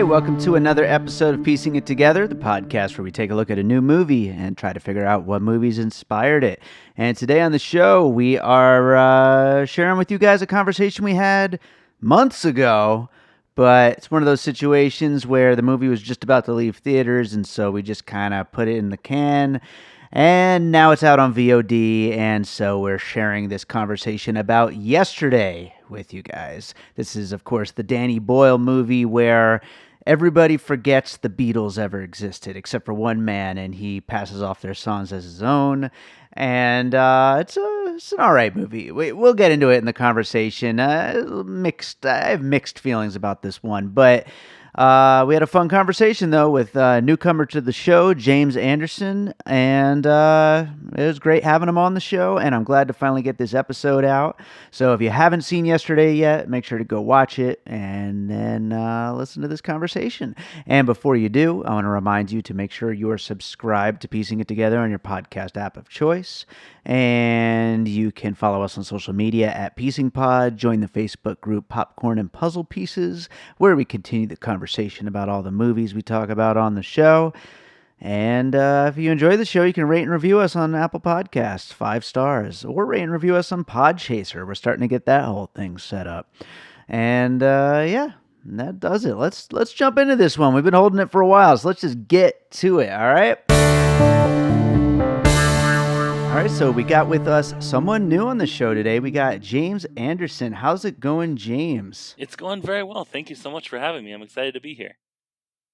Hey, welcome to another episode of Piecing It Together, the podcast where we take a look at a new movie and try to figure out what movies inspired it. And today on the show, we are sharing with you guys a conversation we had months ago, but it's one of those situations where the movie was just about to leave theaters, and so we just kind of put it in the can. And now it's out on VOD, and so we're sharing this conversation about Yesterday with you guys. This is, of course, the Danny Boyle movie where everybody forgets the Beatles ever existed, except for one man, and he passes off their songs as his own. And it's an all right movie. We'll get into it in the conversation. I have mixed feelings about this one, but we had a fun conversation, though, with newcomer to the show, James Anderson, and it was great having him on the show, and I'm glad to finally get this episode out. So if you haven't seen Yesterday yet, make sure to go watch it and then listen to this conversation. And before you do, I want to remind you to make sure you are subscribed to Piecing It Together on your podcast app of choice, and you can follow us on social media at Piecing Pod, join the Facebook group Popcorn and Puzzle Pieces, where we continue the conversation about all the movies we talk about on the show. And if you enjoy the show, you can rate and review us on Apple Podcasts, 5 stars, or rate and review us on Podchaser. We're starting to get that whole thing set up. And yeah, that does it. Let's jump into this one. We've been holding it for a while, so let's just get to it, all right? All right, so we got with us someone new on the show today. We got James Anderson. How's it going, James? It's going very well. Thank you so much for having me. I'm excited to be here.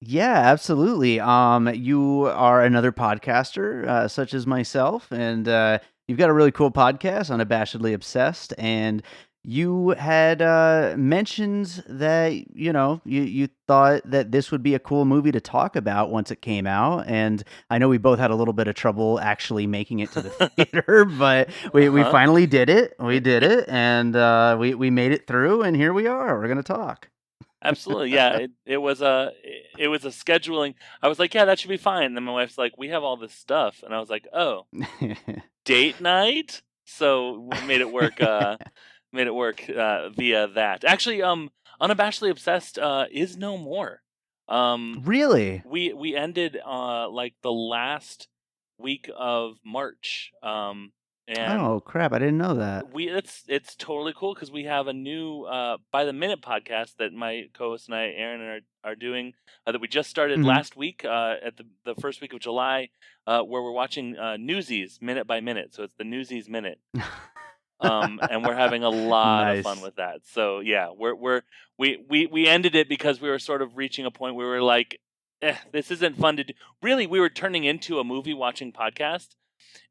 Yeah, absolutely. You are another podcaster, such as myself, and you've got a really cool podcast, Unabashedly Obsessed, and you had mentioned that, you thought that this would be a cool movie to talk about once it came out, and I know we both had a little bit of trouble actually making it to the theater, but we finally did it. We did it, and we made it through, and here we are. We're going to talk. Absolutely, yeah. It was a scheduling. I was like, yeah, that should be fine. And then my wife's like, we have all this stuff, and I was like, oh, date night. So we made it work. Via that. Actually, Unabashedly Obsessed is no more. Really? We ended like the last week of March. And oh crap! I didn't know that. It's totally cool because we have a new By the Minute podcast that my co-host and I, Aaron, are doing that we just started last week at the first week of July, where we're watching Newsies minute by minute. So it's the Newsies Minute. And we're having a lot of fun with that. So yeah, we ended it because we were sort of reaching a point where we were like, this isn't fun to do. Really, we were turning into a movie watching podcast.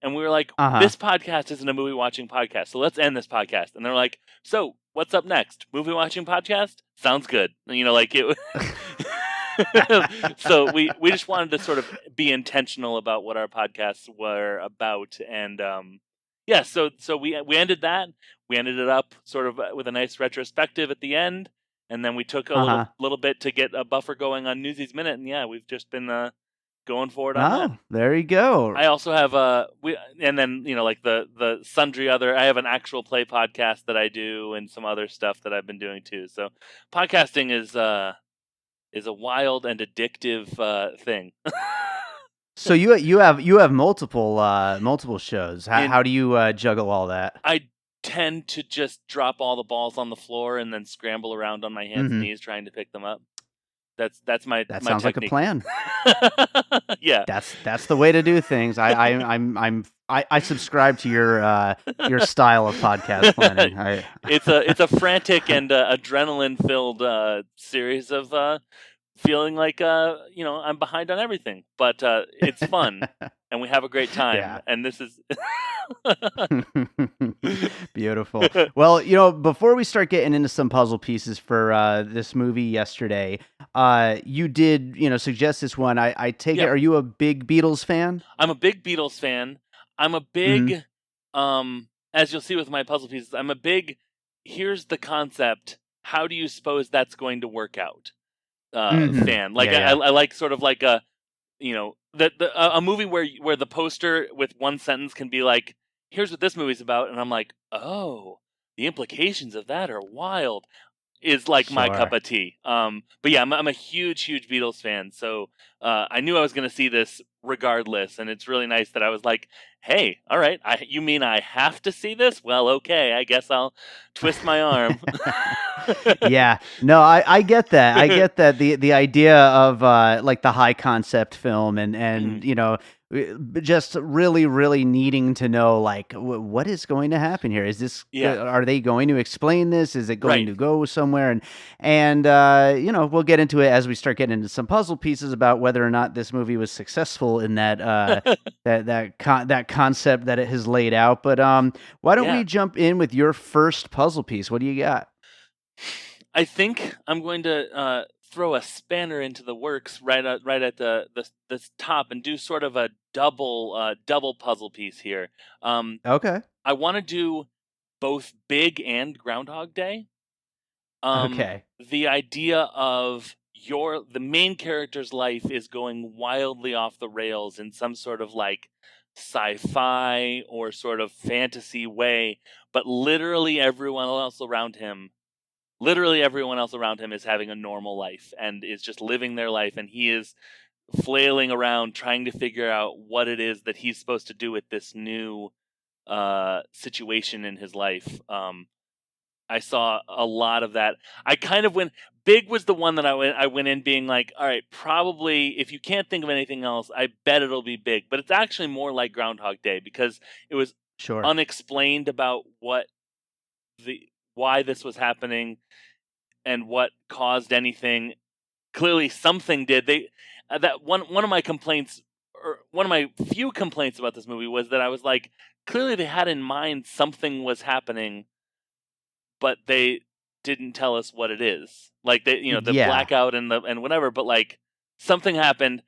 And we were like, this podcast isn't a movie watching podcast, so let's end this podcast. And they're like, so what's up next? Movie watching podcast? Sounds good. Like it. So we just wanted to sort of be intentional about what our podcasts were about, and yeah. So we ended that. We ended it up sort of with a nice retrospective at the end, and then we took a little bit to get a buffer going on Newsies Minute, and yeah, we've just been going forward on that. There you go. I also have and then like the sundry other. I have an actual play podcast that I do, and some other stuff that I've been doing too. So podcasting is a wild and addictive thing. So you have multiple shows. How do you juggle all that? I tend to just drop all the balls on the floor and then scramble around on my hands and knees trying to pick them up. That sounds like a plan. Yeah, that's the way to do things. I subscribe to your style of podcast planning. It's a frantic and adrenaline filled series of feeling like I'm behind on everything, but it's fun and we have a great time. Yeah. And this is beautiful. Well, before we start getting into some puzzle pieces for this movie Yesterday, you did suggest this one. I take it. Are you a big Beatles fan? I'm a big Beatles fan. I'm a big as you'll see with my puzzle pieces, I'm a big here's the concept, how do you suppose that's going to work out fan. Like I like sort of like a a movie where the poster with one sentence can be like, here's what this movie's about, and I'm like, oh, the implications of that are wild. is like my cup Sure. of tea. But yeah, I'm a huge Beatles fan, so I knew I was going to see this regardless, and it's really nice that I was like, "Hey, all right, you mean I have to see this? Well, okay, I guess I'll twist my arm." Yeah, no, I get that. I get that the idea of like the high concept film and just really needing to know like what is going to happen here. Is this Yeah, are they going to explain this? Is it going right. to go somewhere? And we'll get into it as we start getting into some puzzle pieces about whether or not this movie was successful in that that concept that it has laid out. But why don't Yeah. we jump in with your first puzzle piece? What do you got? I think I'm going to throw a spanner into the works right at the top and do sort of a double puzzle piece here. Okay. I want to do both Big and Groundhog Day. Okay. The idea of the main character's life is going wildly off the rails in some sort of like sci-fi or sort of fantasy way, but literally everyone else around him is having a normal life and is just living their life, and he is flailing around trying to figure out what it is that he's supposed to do with this new situation in his life. I saw a lot of that. I kind of went Big was the one that I went in being like, all right, probably if you can't think of anything else, I bet it'll be Big. But it's actually more like Groundhog Day because it was Sure. unexplained about why this was happening and what caused anything. Clearly something did. That one of my complaints, or one of my few complaints about this movie, was that I was like, clearly they had in mind something was happening, but they didn't tell us what it is. Like the Yeah. blackout and whatever, but like something happened.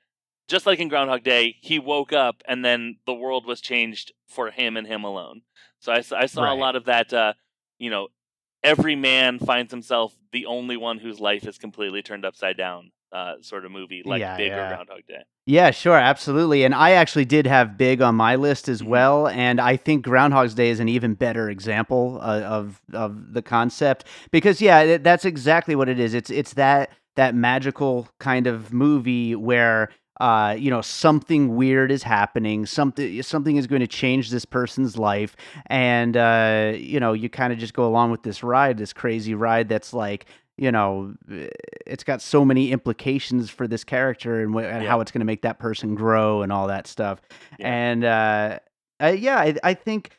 Just like in Groundhog Day, he woke up and then the world was changed for him and him alone. So I saw a Right. lot of that. Every man finds himself the only one whose life is completely turned upside down. Sort of movie like Yeah, Big or yeah. Groundhog Day. Yeah, sure, absolutely. And I actually did have Big on my list as Mhm. well, and I think Groundhog's Day is an even better example of the concept because that's exactly what it is. It's that magical kind of movie where something weird is happening, something is going to change this person's life, and you kind of just go along with this crazy ride that's like it's got so many implications for this character and Yeah, how it's going to make that person grow and all that stuff. yeah, And I think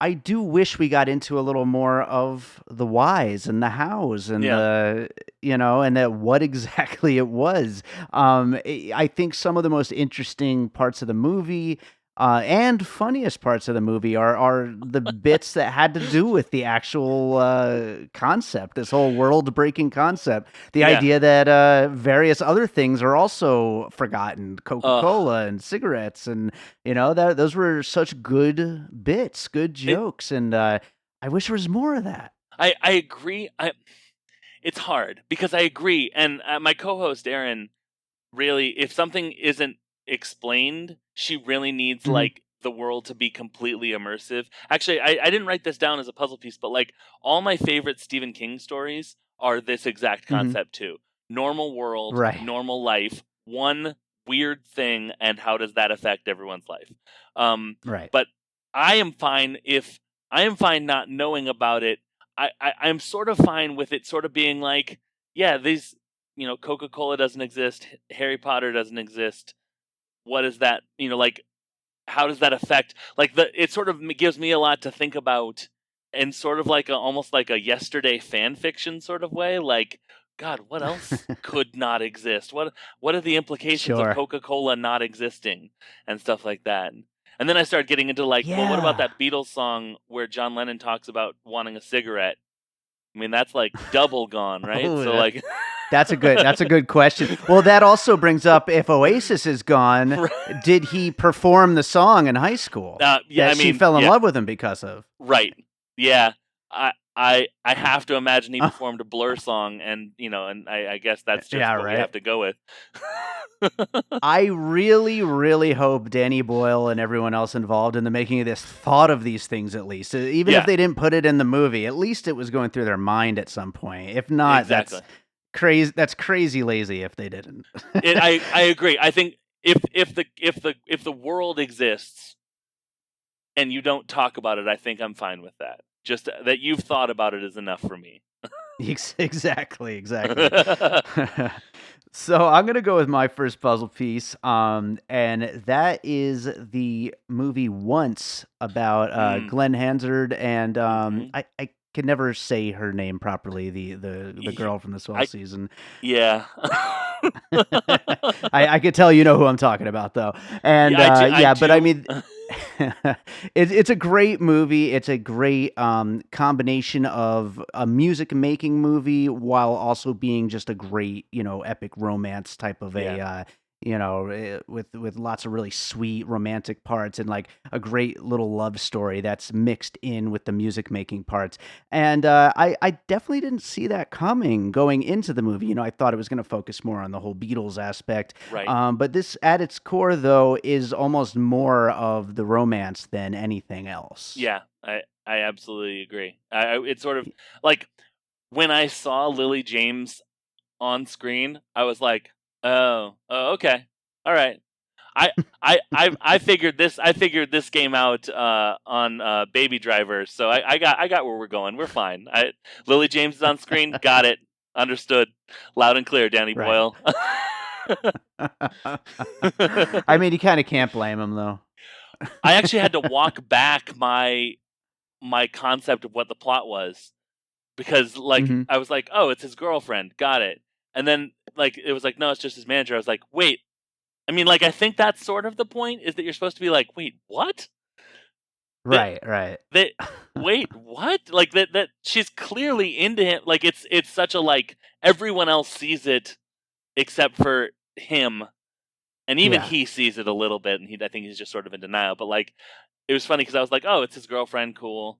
I do wish we got into a little more of the whys and the hows and yeah, and that what exactly it was. I think some of the most interesting parts of the movie and funniest parts of the movie are the bits that had to do with the actual concept, this whole world-breaking concept. The yeah. idea that various other things are also forgotten, Uh, Coca-Cola and cigarettes, and that those were such good bits, good it, jokes, and I wish there was more of that. I agree. It's hard because I agree, and my co-host Erin, really, if something isn't explained, she really needs Mhm, like the world to be completely immersive. Actually, I didn't write this down as a puzzle piece, but like all my favorite Stephen King stories are this exact mhm. concept too. Normal world, Right. normal life, one weird thing, and how does that affect everyone's life? Um, Right. but I am fine not knowing about it. I'm sort of fine with it sort of being like, yeah, these Coca-Cola doesn't exist, Harry Potter doesn't exist. What is that? Like how does that affect it sort of gives me a lot to think about in sort of like almost like a yesterday fan fiction sort of way, like god, what else could not exist? What are the implications of Sure. Coca-Cola not existing and stuff like that? And then I started getting into like, well, what about Yeah. that Beatles song where John Lennon talks about wanting a cigarette? I mean, that's like double gone, right? Oh, So like that's a good question. Well, that also brings up if Oasis is gone, Right. did he perform the song in high school Yeah, I that she mean, fell in yeah, love with him because of? right. Yeah. I have to imagine he performed a Blur song, and and I guess that's just Yeah, what we right. have to go with. I really, really hope Danny Boyle and everyone else involved in the making of this thought of these things at least. Even if Yeah. they didn't put it in the movie, at least it was going through their mind at some point. If not, Exactly. that's crazy lazy if they didn't. I agree. I think if the world exists and you don't talk about it, I think I'm fine with that. Just that you've thought about it is enough for me. Exactly. So I'm gonna go with my first puzzle piece, and that is the movie Once about Glenn Hansard and I can never say her name properly. The girl from the Swell season. Yeah. I could tell you know who I'm talking about though, and but I mean. It's a great movie. It's a great combination of a music making movie while also being just a great, epic romance type of with lots of really sweet romantic parts and like a great little love story that's mixed in with the music making parts. And I definitely didn't see that coming going into the movie. I thought it was going to focus more on the whole Beatles aspect. Right. But this, at its core, though, is almost more of the romance than anything else. Yeah, I absolutely agree. It's sort of like when I saw Lily James on screen, I was like, oh, okay, all right. I figured this game out on Baby Driver, so I got where we're going. We're fine. Lily James is on screen. Got it. Understood. Loud and clear, Danny Boyle. I mean, you kind of can't blame him though. I actually had to walk back my concept of what the plot was because I was like, oh, it's his girlfriend. Got it. And then it was like, no, it's just his manager. I was like, wait. I mean, I think that's sort of the point is that you're supposed to be like, wait, what? Right. Wait, what? That she's clearly into him. It's such a everyone else sees it except for him. And even he sees it a little bit, and I think he's just sort of in denial. But it was funny because I was like, "Oh, it's his girlfriend. Cool.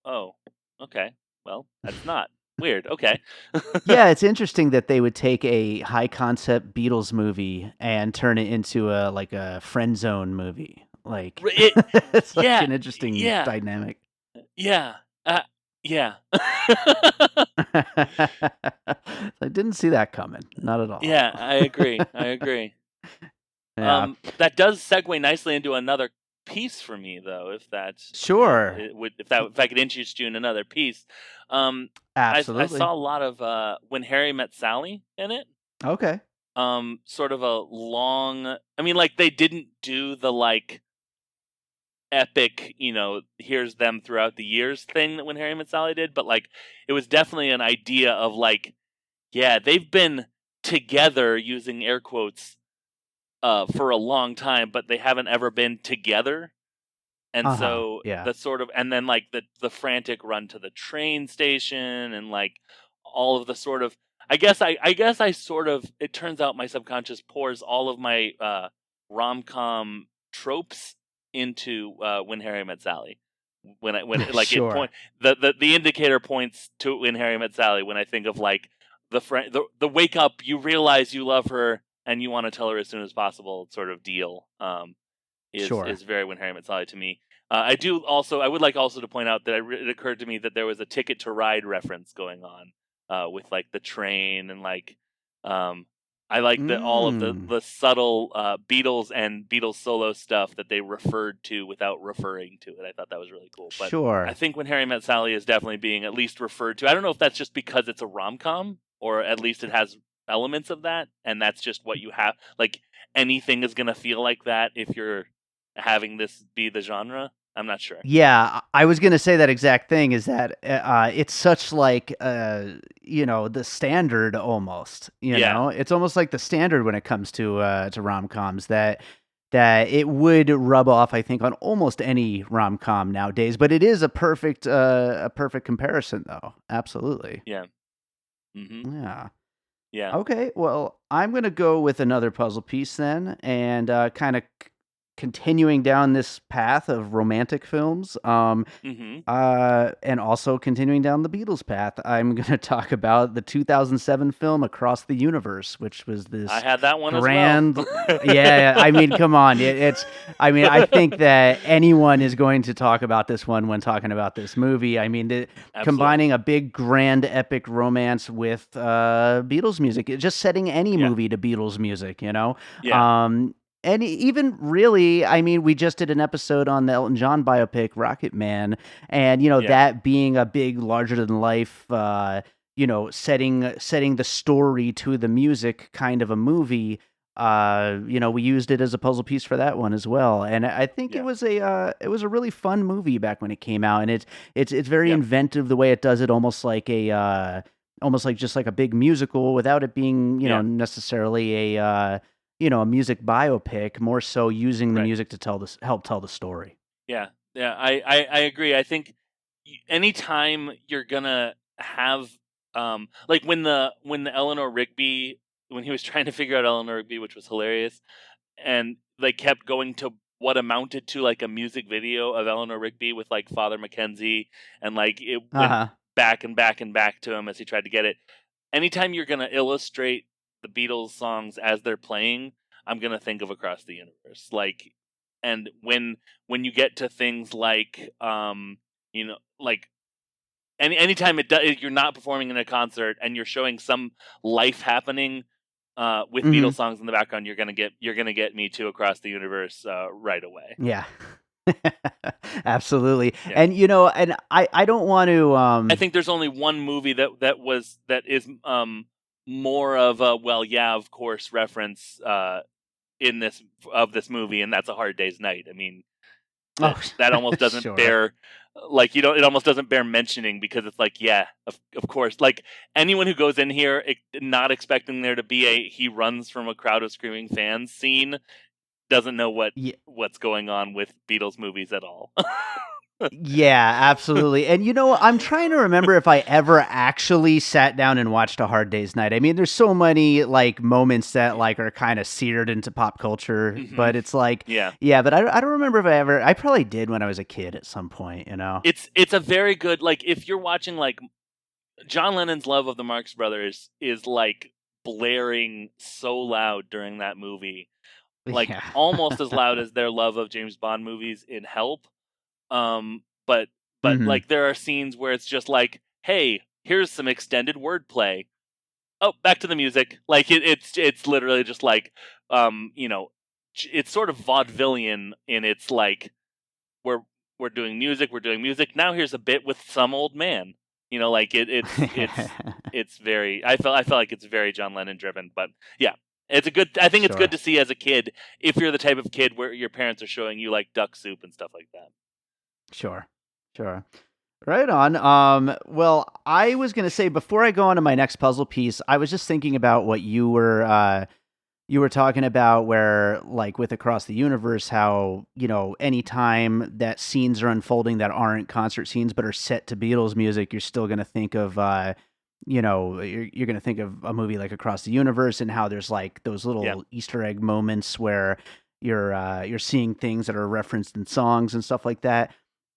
Oh, okay. Well, that's not weird. Okay." Yeah, it's interesting that they would take a high concept Beatles movie and turn it into a friend zone movie. It's such an interesting dynamic. Yeah. Yeah. I didn't see that coming. Not at all. Yeah, I agree. Yeah. That does segue nicely into another piece for me, though. If that's sure, if I could interest you in another piece, absolutely. I saw a lot of When Harry Met Sally in it. Okay. Sort of a long. I mean, they didn't do the epic, here's them throughout the years thing that When Harry Met Sally did, but it was definitely an idea of yeah, they've been together using air quotes for a long time, but they haven't ever been together. And so the sort of, and then the frantic run to the train station and all of the sort of, I guess I sort of, it turns out my subconscious pours all of my rom-com tropes into When Harry Met Sally. When sure. it point, the indicator points to When Harry Met Sally when I think of the wake up, you realize you love her and you want to tell her as soon as possible sort of deal is very When Harry Met Sally to me. I would like also to point out that it occurred to me that there was a Ticket to Ride reference going on with the train and I like all of the subtle Beatles and Beatles solo stuff that they referred to without referring to it. I thought that was really cool. But I think When Harry Met Sally is definitely being at least referred to. I don't know if that's just because it's a rom-com or at least it has elements of that, and that's just what you have. Anything is going to feel like that if you're having this be the genre. I'm not sure. Yeah, I was going to say that exact thing is that it's such the standard almost, know? It's almost like the standard when it comes to rom-coms that it would rub off, I think, on almost any rom-com nowadays, but it is a perfect comparison though. Absolutely. Yeah. Mm-hmm. Yeah. Yeah. Okay, well, I'm going to go with another puzzle piece then and kind of continuing down this path of romantic films, Mm-hmm. and also continuing down the Beatles path, I'm going to talk about the 2007 film Across the Universe, which was I this had that one as well. grand. Yeah, I mean, come on. I mean, I think that anyone is going to talk about this one when talking about this movie. I mean, Absolutely. combining a big, grand, epic romance with Beatles music, just setting any Yeah. movie to Beatles music, you know? Yeah. And even really, I mean, we just did an episode on the Elton John biopic, Rocket Man, and you know Yeah. that being a big, larger than life, setting the story to the music kind of a movie. We used it as a puzzle piece for that one as well, and I think Yeah. it was a really fun movie back when it came out, and it's very Yeah. inventive the way it does it, almost like just like a big musical without it being Yeah. necessarily a music biopic, more so using the Right. music to help tell the story. Yeah. Yeah. I agree. I think anytime you're gonna have like when the Eleanor Rigby, when he was trying to figure out Eleanor Rigby, which was hilarious, and they kept going to what amounted to like a music video of Eleanor Rigby with like Father Mackenzie, and like it went Uh-huh. back and back and back to him as he tried to get it. Anytime you're gonna illustrate the Beatles songs as they're playing, I'm gonna think of Across the Universe. Like, and when you get to things like like anytime you're not performing in a concert and you're showing some life happening with Mhm. Beatles songs in the background, you're gonna get me to Across the Universe right away. Yeah. Absolutely. Yeah. And and I don't want to I think there's only one movie that is more of a well, yeah, of course reference in this movie, and that's A Hard Day's Night. I mean, Oh, that almost doesn't sure. bear like it almost doesn't bear mentioning, because it's like, yeah, of course, like anyone who goes in here not expecting there to be a he runs from a crowd of screaming fans scene doesn't know Yeah. what's going on with Beatles movies at all. Yeah, absolutely. And I'm trying to remember if I ever actually sat down and watched A Hard Day's Night. I mean, there's so many like moments that like are kind of seared into pop culture, but it's like, Yeah. but I don't remember if I probably did when I was a kid at some point, It's a very good, like, if you're watching like John Lennon's love of the Marx Brothers is like blaring so loud during that movie, like Yeah. almost as loud as their love of James Bond movies in Help. But Mhm. like there are scenes where it's just like, hey, here's some extended wordplay. Oh, back to the music. Like it's literally just like, it's sort of vaudevillian in its like, we're we're doing music, we're doing music. Now here's a bit with some old man. Like it's very. I felt like it's very John Lennon driven, but yeah, it's a good. I think it's good Sure. to see as a kid if you're the type of kid where your parents are showing you like Duck Soup and stuff like that. Sure. Sure. Right on. Well, I was gonna say before I go on to my next puzzle piece, I was just thinking about what you were talking about, where like with Across the Universe, how anytime that scenes are unfolding that aren't concert scenes but are set to Beatles music, you're still gonna think of you're gonna think of a movie like Across the Universe, and how there's like those Yeah, little Easter egg moments where you're seeing things that are referenced in songs and stuff like that.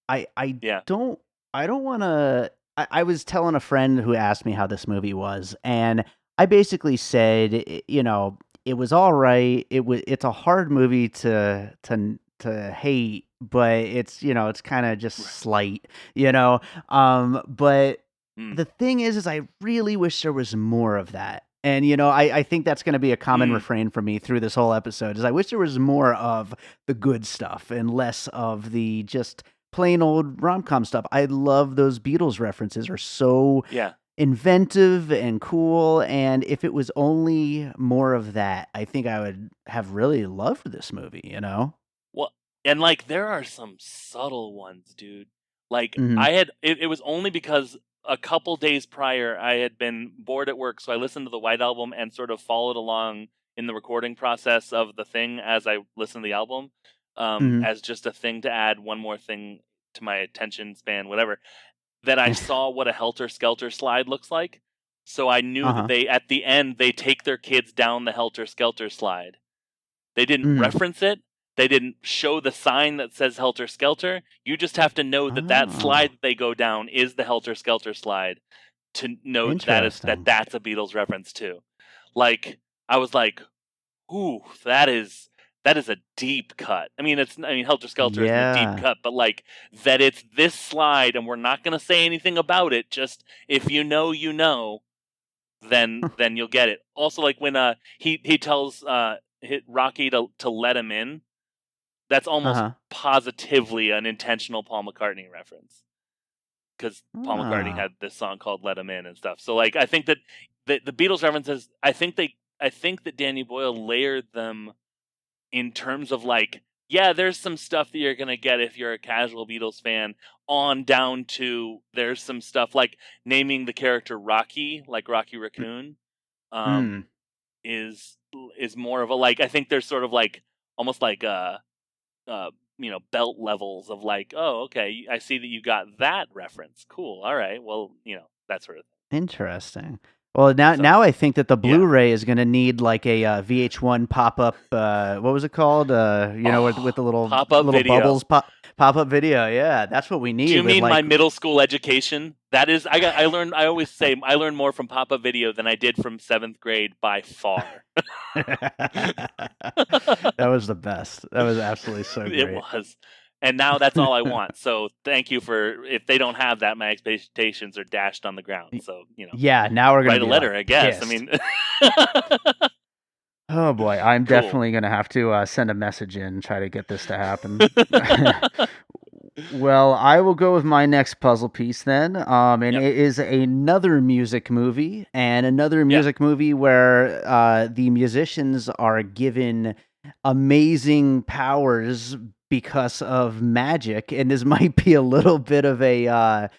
I I yeah. don't I don't want to. I was telling a friend who asked me how this movie was, and I basically said, it was all right. It's a hard movie to hate, but it's kind of just Right. slight, you know. But Mm. the thing is I really wish there was more of that. And I think that's going to be a common Mm. refrain for me through this whole episode is I wish there was more of the good stuff and less of the just plain old rom-com stuff. I love those Beatles references are so Yeah. inventive and cool, and if it was only more of that, I think I would have really loved this movie. Well, and like there are some subtle ones, dude. Like Mhm. it was only because a couple days prior I had been bored at work, so I listened to the White Album and sort of followed along in the recording process of the thing as I listened to the album, Mhm. as just a thing to add one more thing to my attention span, whatever. That I saw what a Helter Skelter slide looks like, so I knew that Uh-huh. they at the end they take their kids down the Helter Skelter slide. They didn't Mhm. reference it, They didn't show the sign that says Helter Skelter. You just have to know that slide that they go down is the Helter Skelter slide to note that's a Beatles reference too. Like, I was like, ooh, that is a deep cut. I mean, Helter Skelter isn't a deep cut, but like that it's this slide, and we're not going to say anything about it. Just if you know, you know, then you'll get it. Also, like when he tells Rocky to let him in, that's almost positively an intentional Paul McCartney reference, because Paul McCartney had this song called "Let Him In" and stuff. So like, I think that the Beatles references, I think that Danny Boyle layered them in terms of like, yeah, there's some stuff that you're going to get if you're a casual Beatles fan, on down to there's some stuff like naming the character Rocky, like Rocky Raccoon, is more of a, like, I think there's sort of like almost like belt levels of like, oh, okay, I see that you got that reference. Cool. All right. Well, that sort of thing. Interesting. Well, now I think that the Blu-ray is going to need like a VH1 pop-up. What was it called? With the little bubbles pop-up video. Yeah, that's what we need. Do you mean my middle school education? That is, I learned. I always say I learned more from pop-up video than I did from 7th grade by far. That was the best. That was absolutely so great. It was. And now that's all I want. So thank you for, if they don't have that, my expectations are dashed on the ground. So, Yeah, now we're going to write a letter, I guess. Pissed. I mean. Oh, boy. I'm definitely going to have to send a message in and try to get this to happen. Well, I will go with my next puzzle piece then. It is another music movie, and another music movie where the musicians are given amazing powers because of magic, and this might be a little bit of a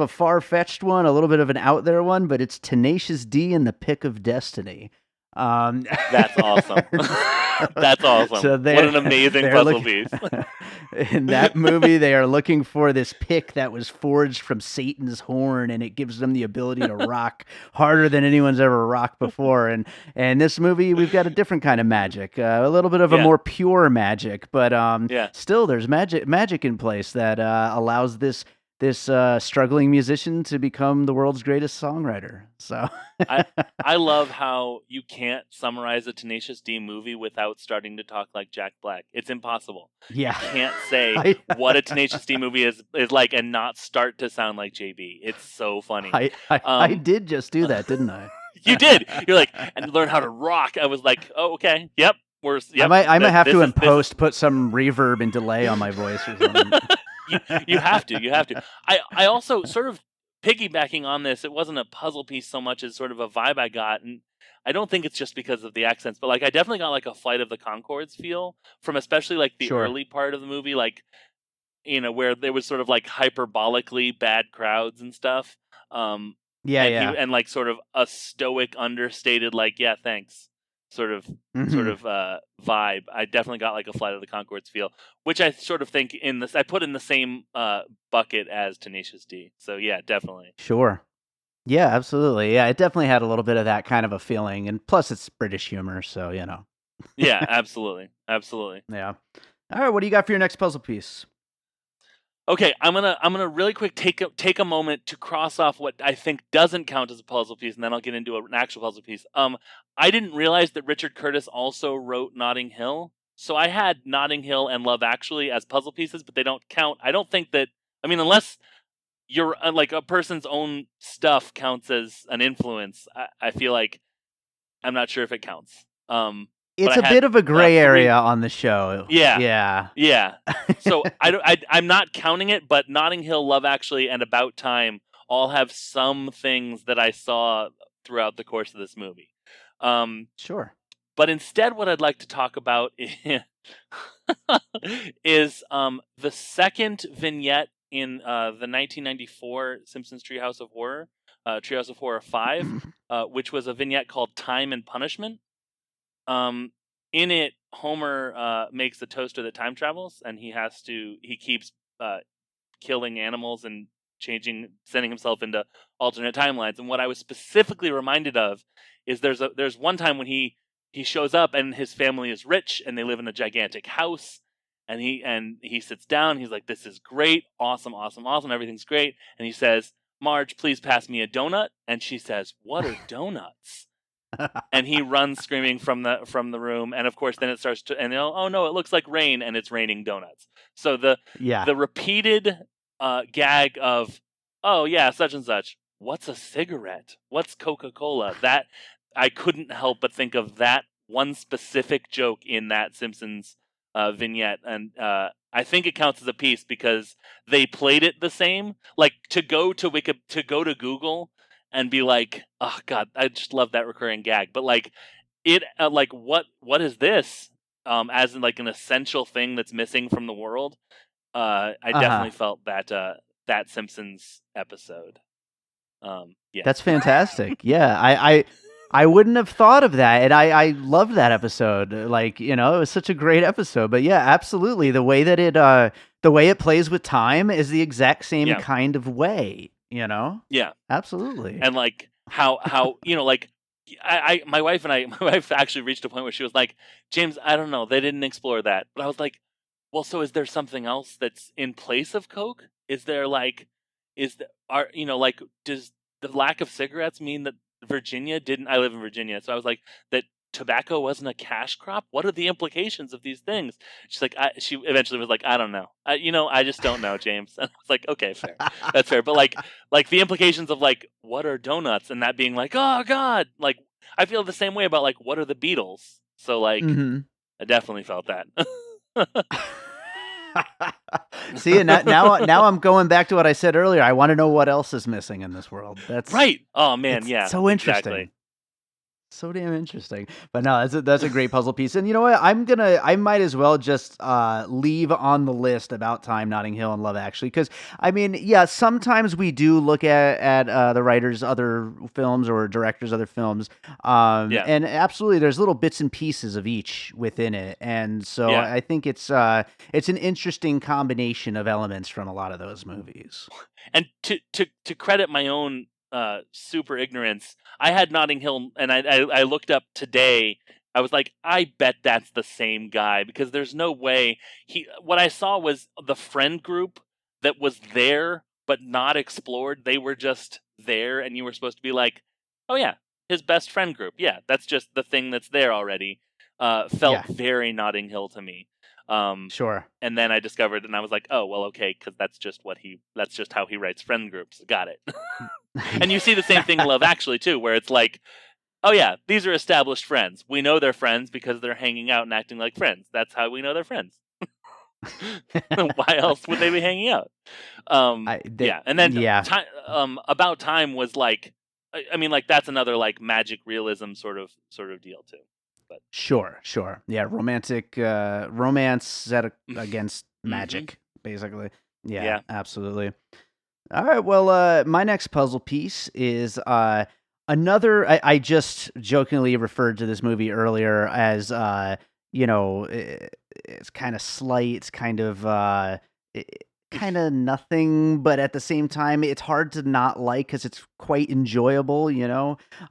far-fetched one, a little bit of an out there one, but it's Tenacious D and the Pick of Destiny. That's awesome. That's awesome. So what an amazing puzzle piece. In that movie, they are looking for this pick that was forged from Satan's horn, and it gives them the ability to rock harder than anyone's ever rocked before. And this movie, we've got a different kind of magic, a little bit of a more pure magic, but still there's magic in place that allows this struggling musician to become the world's greatest songwriter. So I love how you can't summarize a Tenacious D movie without starting to talk like Jack Black. It's impossible. Yeah. You can't say what a Tenacious D movie is like and not start to sound like JB. It's so funny. I did just do that, didn't I? You did. You're like, and learn how to rock. I was like, oh, okay. Yep. I might have to in post put some reverb and delay on my voice or something. You have to. I also, sort of piggybacking on this, it wasn't a puzzle piece so much as sort of a vibe I got, and I don't think it's just because of the accents, but like I definitely got like a Flight of the Conchords feel from especially like the early part of the movie, like where there was sort of like hyperbolically bad crowds and stuff. And like sort of a stoic, understated, like, yeah, thanks. Sort of vibe. I definitely got like a Flight of the Conchords feel, which I sort of think I put in the same bucket as Tenacious D. So yeah, definitely. Sure. Yeah, absolutely. Yeah, it definitely had a little bit of that kind of a feeling, and plus it's British humor, so Yeah, absolutely. Yeah. All right, what do you got for your next puzzle piece? Okay, I'm gonna really quick take a moment to cross off what I think doesn't count as a puzzle piece, and then I'll get into an actual puzzle piece. I didn't realize that Richard Curtis also wrote Notting Hill, so I had Notting Hill and Love Actually as puzzle pieces, but they don't count. I don't think that. I mean, unless you're like a person's own stuff counts as an influence, I feel like I'm not sure if it counts. It's a bit of a gray area on the show. Yeah. So I'm not counting it, but Notting Hill, Love Actually, and About Time all have some things that I saw throughout the course of this movie. Sure. But instead, what I'd like to talk about is the second vignette in the 1994 Simpsons Treehouse of Horror, Treehouse of Horror 5, which was a vignette called Time and Punishment. In it, Homer makes a toaster that time travels, and he keeps killing animals and sending himself into alternate timelines. And what I was specifically reminded of is there's one time when he he shows up and his family is rich and they live in a gigantic house. And he sits down. He's like, "This is great, awesome, awesome, awesome. Everything's great." And he says, "Marge, please pass me a donut." And she says, "What are donuts?" And he runs screaming from the room. And of course, then it starts to, and oh no, it looks like rain, and it's raining donuts. So the repeated gag of, "Oh yeah, such and such. What's a cigarette? What's Coca-Cola?" That I couldn't help but think of that one specific joke in that Simpsons vignette, and I think it counts as a piece because they played it the same. Like to go to Google and be like, "Oh God, I just love that recurring gag." But like it, like what is this? As in like an essential thing that's missing from the world. I definitely felt that Simpsons episode. Yeah, That's fantastic. Yeah, I wouldn't have thought of that, and I loved that episode. Like, it was such a great episode. But yeah, absolutely, the way that it plays with time is the exact same kind of way. Yeah, absolutely. And like how like my wife actually reached a point where she was like, "James, I don't know, they didn't explore that." But I was like, "Well, so is there something else that's in place of Coke? Is there like, does the lack of cigarettes mean that Virginia didn't?" I live in Virginia, so I was like, that tobacco wasn't a cash crop. What are the implications of these things? She's like, she eventually was like, "I don't know. I just don't know, James." And I was like, "Okay, fair, that's fair." But like the implications of like, what are donuts, and that being like, oh God, like I feel the same way about like, what are the Beatles? So like, I definitely felt that. See, and now I'm going back to what I said earlier. I want to know what else is missing in this world. That's right. Oh man, yeah, so interesting. Exactly. So damn interesting. But no, that's a great puzzle piece. And you know what? I might as well just leave on the list About Time, Notting Hill, and Love Actually, because I mean, yeah, sometimes we do look at the writers' other films or directors' other films, and absolutely, there's little bits and pieces of each within it, and so I think it's an interesting combination of elements from a lot of those movies. And to credit my own super ignorance, I had Notting Hill, and I looked up today. I was like, I bet that's the same guy, because there's no way what I saw was the friend group that was there but not explored. They were just there, and you were supposed to be like, oh yeah, his best friend group. Yeah, that's just the thing that's there already. Felt very Notting Hill to me. Sure. And then I discovered, and I was like, oh well, okay, because that's just how he writes friend groups. Got it. And you see the same thing in Love Actually too, where it's like, oh yeah, these are established friends. We know they're friends because they're hanging out and acting like friends. That's how we know they're friends. Why else would they be hanging out? And then About Time was like, I mean, like that's another like magic realism sort of deal too. But sure, yeah, romantic romance set against magic, basically. Yeah, absolutely. All right, well, my next puzzle piece is another. I just jokingly referred to this movie earlier as it's kind of slight. It's kind of nothing, but at the same time, it's hard to not like because it's quite enjoyable,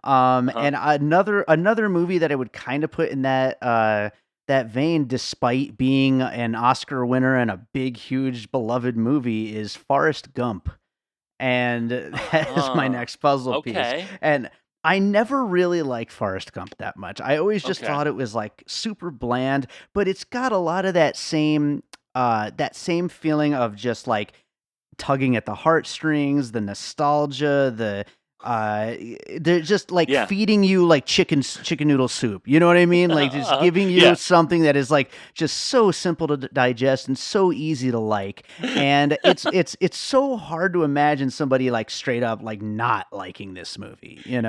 And another movie that I would kind of put in that vein, despite being an Oscar winner and a big, huge, beloved movie, is Forrest Gump. And that is my next puzzle piece. And I never really liked Forrest Gump that much. I always just thought it was like super bland, but it's got a lot of that same feeling of just like tugging at the heartstrings, the nostalgia, they're just like feeding you like chicken noodle soup. You know what I mean? Like just giving you something that is like just so simple to digest and so easy to like. And it's so hard to imagine somebody like straight up like not liking this movie, And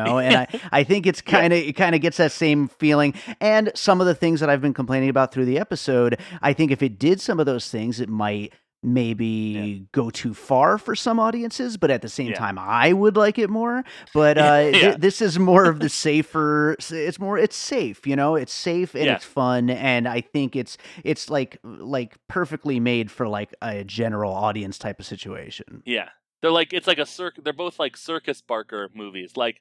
I think it kind of gets that same feeling. And some of the things that I've been complaining about through the episode, I think if it did some of those things, it might maybe go too far for some audiences, but at the same time, I would like it more. But this is more of the safer. It's safe, It's safe and it's fun, and I think it's like perfectly made for like a general audience type of situation. Yeah, they're like it's like a circus. They're both like Circus Barker movies. Like,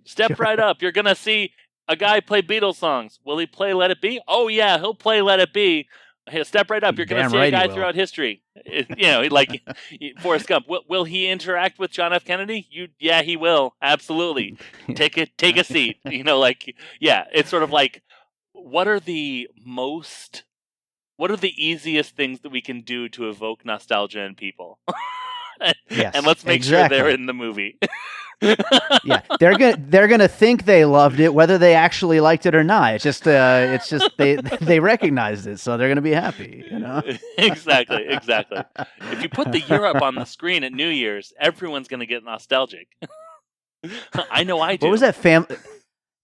step right up, you're gonna see a guy play Beatles songs. Will he play Let It Be? Oh yeah, he'll play Let It Be. Hey, step right up. You're going to Damn see a right he guy will. throughout history. Like Forrest Gump. Will he interact with John F. Kennedy? Yeah, he will. Absolutely. Take a seat. It's sort of like, what are the easiest things that we can do to evoke nostalgia in people? Yes, And let's make sure they're in the movie. Yeah, they're gonna think they loved it, whether they actually liked it or not. It's just they recognized it, so they're gonna be happy. Exactly. If you put the year up on the screen at New Year's, everyone's gonna get nostalgic. I know I do. What was that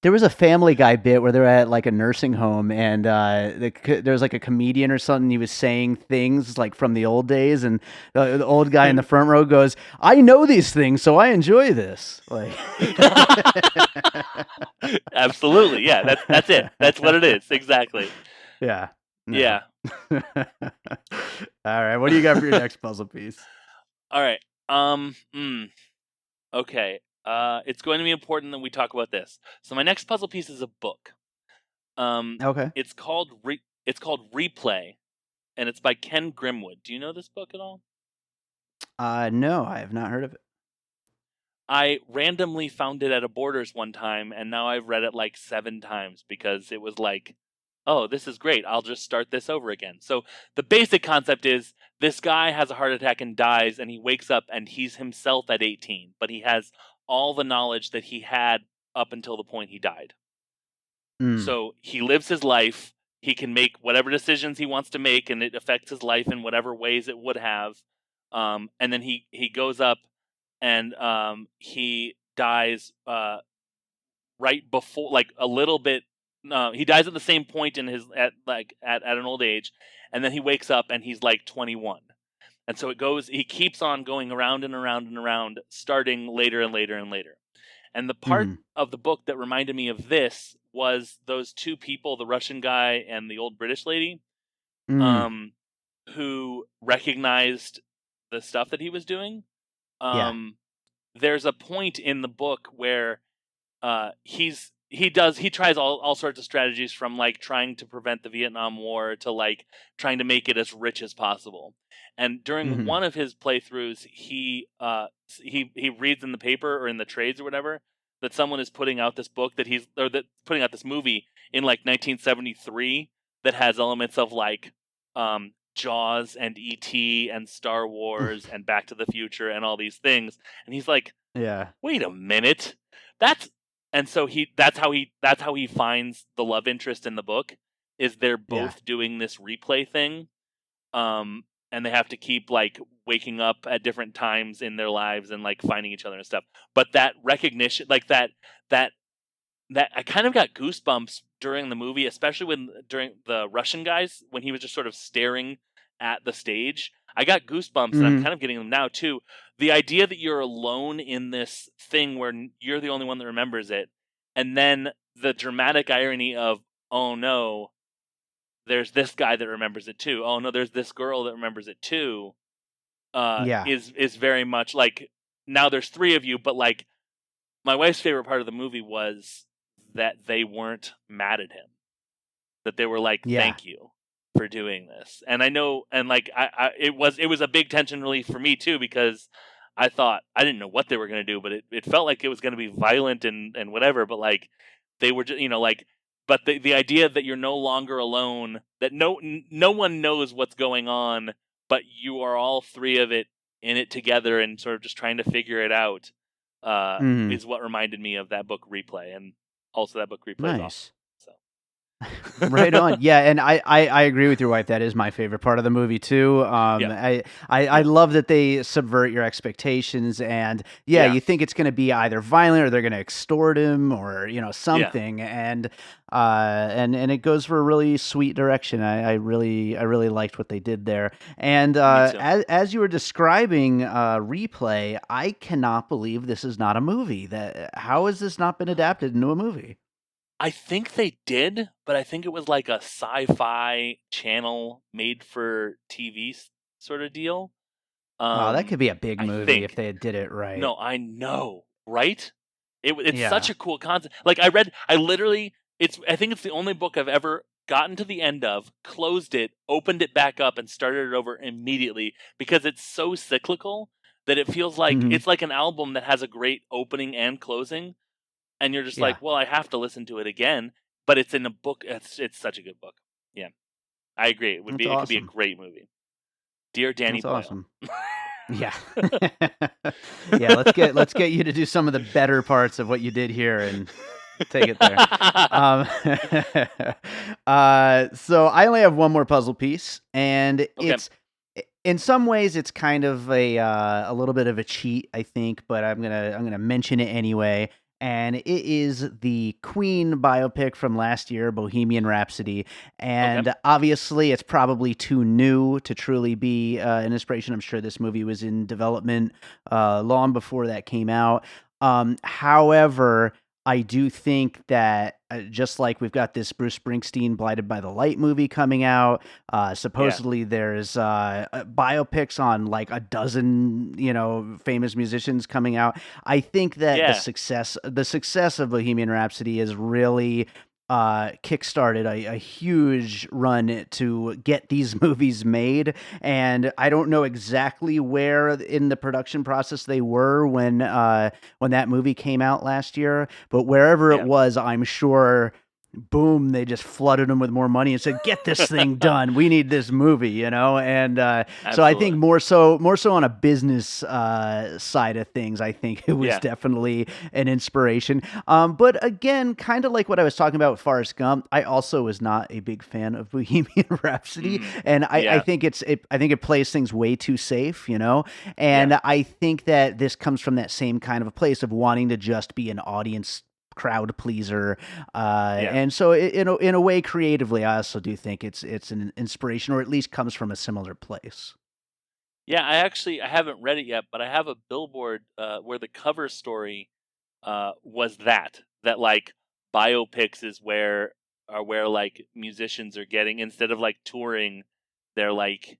There was a Family Guy bit where they're at like a nursing home, and there was like a comedian or something. He was saying things like from the old days, and the old guy in the front row goes, "I know these things, so I enjoy this." Like, absolutely, yeah. That's it. That's what it is. Exactly. Yeah. No. Yeah. All right. What do you got for your next puzzle piece? All right. Okay. It's going to be important that we talk about this. So my next puzzle piece is a book. Okay. It's called Replay, and it's by Ken Grimwood. Do you know this book at all? No, I have not heard of it. I randomly found it at a Borders one time, and now I've read it like 7 times because it was like, oh, this is great. I'll just start this over again. So the basic concept is this guy has a heart attack and dies, and he wakes up and he's himself at 18, but he has all the knowledge that he had up until the point he died. So he lives his life. He can make whatever decisions he wants to make, and it affects his life in whatever ways it would have. And then he goes up, and he dies right before, like a little bit. He dies at the same point in his at an old age, and then he wakes up and he's like 21. And so it goes. He keeps on going around and around and around, starting later and later and later. And the part of the book that reminded me of this was those 2 people, the Russian guy and the old British lady, who recognized the stuff that he was doing. There's a point in the book where he tries all sorts of strategies, from like trying to prevent the Vietnam War to like trying to make it as rich as possible. And during one of his playthroughs, he reads in the paper or in the trades or whatever that someone is putting out this book putting out this movie in like 1973 that has elements of like Jaws and E.T. and Star Wars and Back to the Future and all these things. And he's like, wait a minute, that's how he finds the love interest in the book. Is they're both doing this replay thing, and they have to keep like waking up at different times in their lives and like finding each other and stuff. But that recognition, like that I kind of got goosebumps during the movie, especially during the Russian guys, when he was just sort of staring at the stage. I got goosebumps, and I'm kind of getting them now too. The idea that you're alone in this thing where you're the only one that remembers it, and then the dramatic irony of, oh no, there's this guy that remembers it too. Oh no, there's this girl that remembers it too. Is very much like, now there's 3 of you, but like my wife's favorite part of the movie was that they weren't mad at him, that they were like, thank you for doing this. And I know, and like it was a big tension relief for me too, because I didn't know what they were going to do, but it felt like it was going to be violent and whatever, but like they were just, like, but the idea that you're no longer alone, that no one knows what's going on, but you are all 3 of it in it together and sort of just trying to figure it out, is what reminded me of that book Replay. And also that book Replay is awesome. Right on. Yeah, and I agree with your wife. That is my favorite part of the movie too. I love that they subvert your expectations, and you think it's going to be either violent or they're going to extort him or something, and it goes for a really sweet direction. I really liked what they did there. And as you were describing Replay, I cannot believe this is not a movie. How has this not been adapted into a movie? I think they did, but I think it was like a sci-fi channel made for TV sort of deal. That could be a big movie if they did it right. No, I know, right? It's Yeah. such a cool concept. Like I think it's the only book I've ever gotten to the end of, closed it, opened it back up, and started it over immediately because it's so cyclical that it feels like Hmm. it's like an album that has a great opening and closing, and you're just Yeah. like, well, I have to listen to it again, but it's in a book. It's such a good book. Yeah, I agree. That's It could be a awesome. great movie. Dear Danny That's Boyle. awesome. Yeah. Yeah, let's get you to do some of the better parts of what you did here and take it there. Um, so I only have one more puzzle piece, and Okay. in some ways it's kind of a little bit of a cheat, I think, but I'm gonna mention it anyway. And it is the Queen biopic from last year, Bohemian Rhapsody. Okay. And obviously, it's probably too new to truly be an inspiration. I'm sure this movie was in development long before that came out. However, I do think that just like we've got this Bruce Springsteen Blinded by the Light movie coming out, Yeah. supposedly there's biopics on like a dozen, famous musicians coming out. I think that Yeah. the success of Bohemian Rhapsody is really kickstarted a huge run to get these movies made. And I don't know exactly where in the production process they were when that movie came out last year, but wherever it Yeah. was, I'm sure, boom, they just flooded them with more money and said, "Get this thing done. We need this movie," And so I think Absolutely. more so on a business side of things, I think it was Yeah. definitely an inspiration. But again, kind of like what I was talking about with Forrest Gump, I also was not a big fan of Bohemian Rhapsody, and I Yeah. think I think it plays things way too safe, Yeah. and I think that this comes from that same kind of a place of wanting to just be an audience crowd pleaser, Yeah. and so in a way, creatively, I also do think it's an inspiration, or at least comes from a similar place. Yeah, I haven't read it yet, but I have a billboard where the cover story was that like biopics is where like musicians are getting, instead of like touring, they're like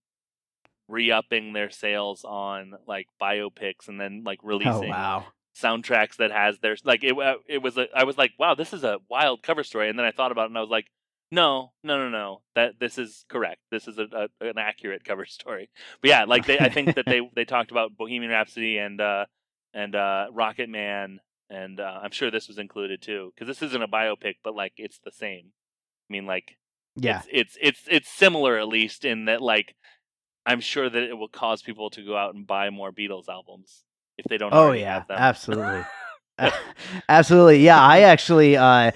re-upping their sales on like biopics and then like Oh releasing wow, soundtracks that has their like I was like, wow, this is a wild cover story, and then I thought about it and I was like, no, no, no, no, that this is correct, this is an accurate cover story. But yeah, like I think that they talked about Bohemian Rhapsody and Rocket Man, and I'm sure this was included too, because this isn't a biopic, but like it's the same. I mean, like yeah. it's similar, at least in that like I'm sure that it will cause people to go out and buy more Beatles albums if they don't Oh already yeah, have them. absolutely. Absolutely. Yeah, I actually I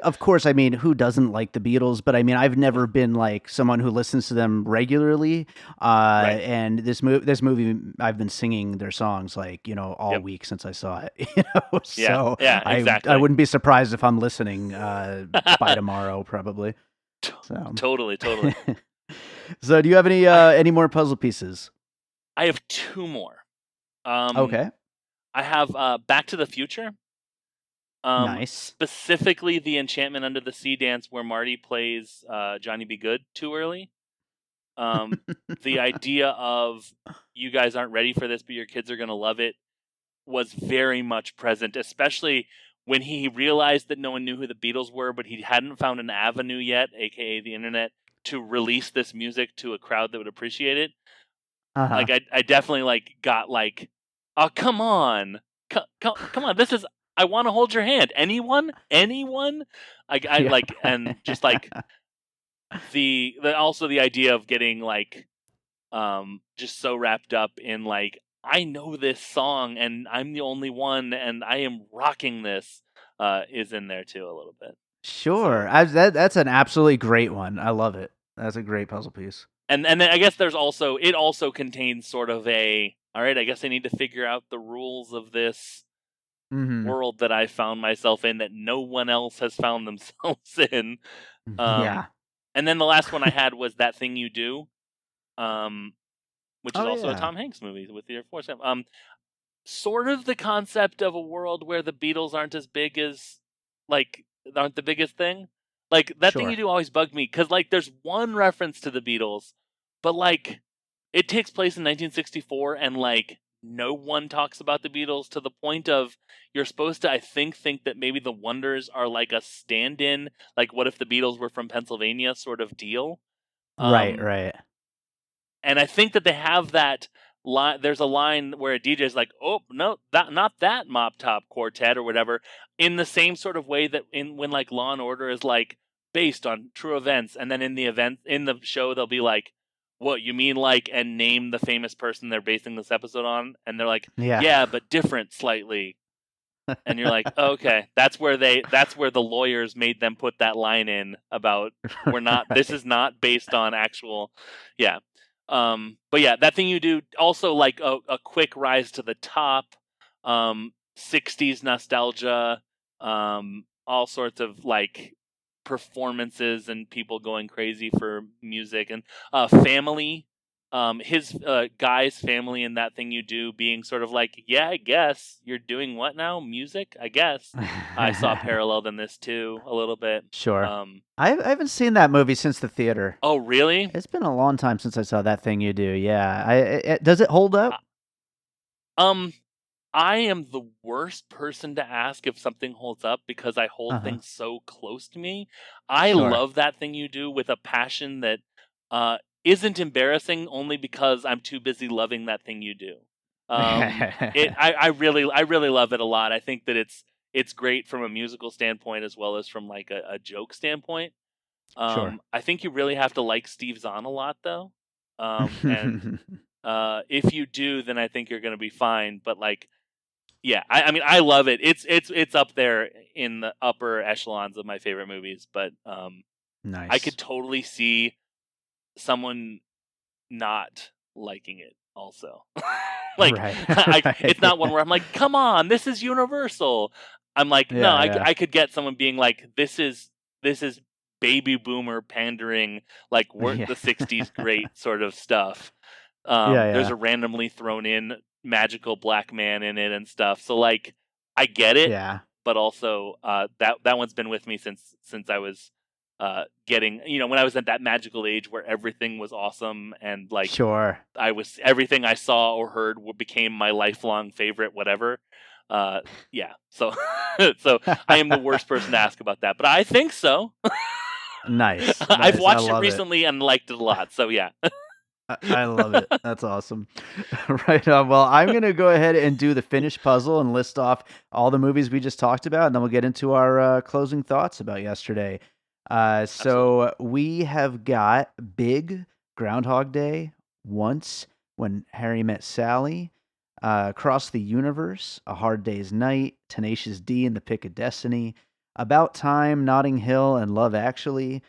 of course, I mean, who doesn't like the Beatles, but I mean, I've never been like someone who listens to them regularly. Right. And this movie I've been singing their songs like, all Yep. week since I saw it, Yeah. So Yeah. I Exactly. wouldn't be surprised if I'm listening by tomorrow probably. So Totally. Totally. So do you have I any more puzzle pieces? I have two more. Um, Okay. I have Back to the Future. Nice. Specifically the Enchantment Under the Sea dance where Marty plays Johnny Be Good too early. Um, the idea of you guys aren't ready for this, but your kids are gonna love it was very much present, especially when he realized that no one knew who the Beatles were, but he hadn't found an avenue yet, aka the internet, to release this music to a crowd that would appreciate it. Uh-huh. Like I definitely like got like, oh come on, come on, this is I want to hold your hand. Anyone? I Yeah. like, and just like the also the idea of getting like just so wrapped up in like, I know this song and I'm the only one and I am rocking this is in there too a little bit. So Sure. That's an absolutely great one. I love it. That's a great puzzle piece. and then I guess there's also, it also contains sort of a, all right, I guess I need to figure out the rules of this Mhm. world that I found myself in that no one else has found themselves in. Um Yeah. and then the last one I had was That Thing You Do, um which is Oh also a yeah. Tom Hanks movie with your Forrest. Sort of the concept of a world where the Beatles aren't as big as, like, aren't the biggest thing. Like That Thing You Sure. Do always bugged me because like there's one reference to the Beatles, but like it takes place in 1964 and like no one talks about the Beatles, to the point of you're supposed to, I think that maybe the Wonders are like a stand-in, like what if the Beatles were from Pennsylvania sort of deal. Right, Um, right. and I think that they have that line. There's a line where a DJ is like, "Oh no, that not that Mop Top Quartet or whatever," in the same sort of way that when like Law and Order is like based on true events, and then in the show they'll be like, "What you mean like?" and name the famous person they're basing this episode on, and they're like, Yeah. "Yeah, but different slightly." And you're like, oh, okay, that's where the lawyers made them put that line in about this is not based on actual, yeah. But yeah, that thing you do also, like a quick rise to the top, 60s nostalgia, all sorts of like performances and people going crazy for music, and family. His guy's family in that thing you do being sort of like, yeah, I guess you're doing what now? Music, I guess. I saw paralleled in this too a little bit. Sure. I haven't seen that movie since the theater. Oh, really? It's been a long time since I saw That Thing You Do. Yeah. Does it hold up? I am the worst person to ask if something holds up because I hold things so close to me. I Sure. love That Thing You Do with a passion that isn't embarrassing, only because I'm too busy loving That Thing You Do. I really love it a lot. I think that it's great from a musical standpoint as well as from like a joke standpoint. Sure. I think you really have to like Steve Zahn a lot though. And if you do, then I think you're going to be fine. But like, yeah, I mean, I love it. It's up there in the upper echelons of my favorite movies. But I Nice. could totally see someone not liking it also. Like, Right. it's not one where I'm like, come on, this is Universal. I'm like, no, Yeah. I could get someone being like, this is baby boomer pandering, like we're Yeah. the '60s great sort of stuff. Yeah. There's a randomly thrown in magical black man in it and stuff. So like, I get it, Yeah. but also that one's been with me since I was getting, when I was at that magical age where everything was awesome, and like Sure. everything I saw or heard became my lifelong favorite, whatever. Yeah. So so I am the worst person to ask about that, but I think so. Nice. I've Nice. I watched it love it. recently and liked it a lot. So yeah. I love it. That's awesome. Right on. Well, I'm going to go ahead and do the finished puzzle and list off all the movies we just talked about, and then we'll get into our closing thoughts about yesterday. So we have got Big, Groundhog Day, Once, When Harry Met Sally, Across the Universe, A Hard Day's Night, Tenacious D and the Pick of Destiny, About Time, Notting Hill, and Love Actually,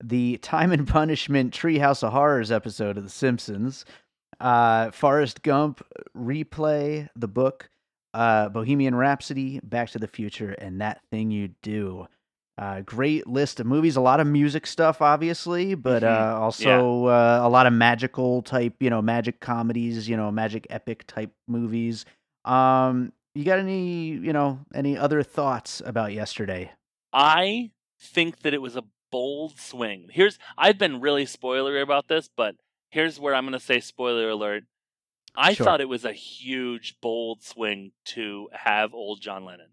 the Time and Punishment Treehouse of Horrors episode of The Simpsons, Forrest Gump, Replay, the book, Bohemian Rhapsody, Back to the Future, and That Thing You Do. Great list of movies. A lot of music stuff, obviously, but also a lot of magical type, magic comedies, magic epic type movies. You got any other thoughts about yesterday? I think that it was a bold swing. I've been really spoilery about this, but here's where I'm going to say spoiler alert. I Sure. thought it was a huge, bold swing to have old John Lennon.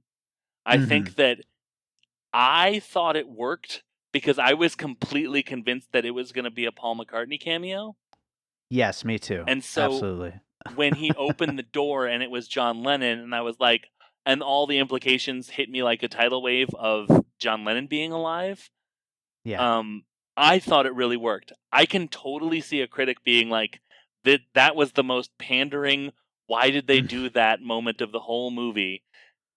I think that I thought it worked because I was completely convinced that it was going to be a Paul McCartney cameo. Yes, me too. And so Absolutely. when he opened the door and it was John Lennon, and I was like, and all the implications hit me like a tidal wave of John Lennon being alive. Yeah. I thought it really worked. I can totally see a critic being like, that was the most pandering, why did they do that moment of the whole movie?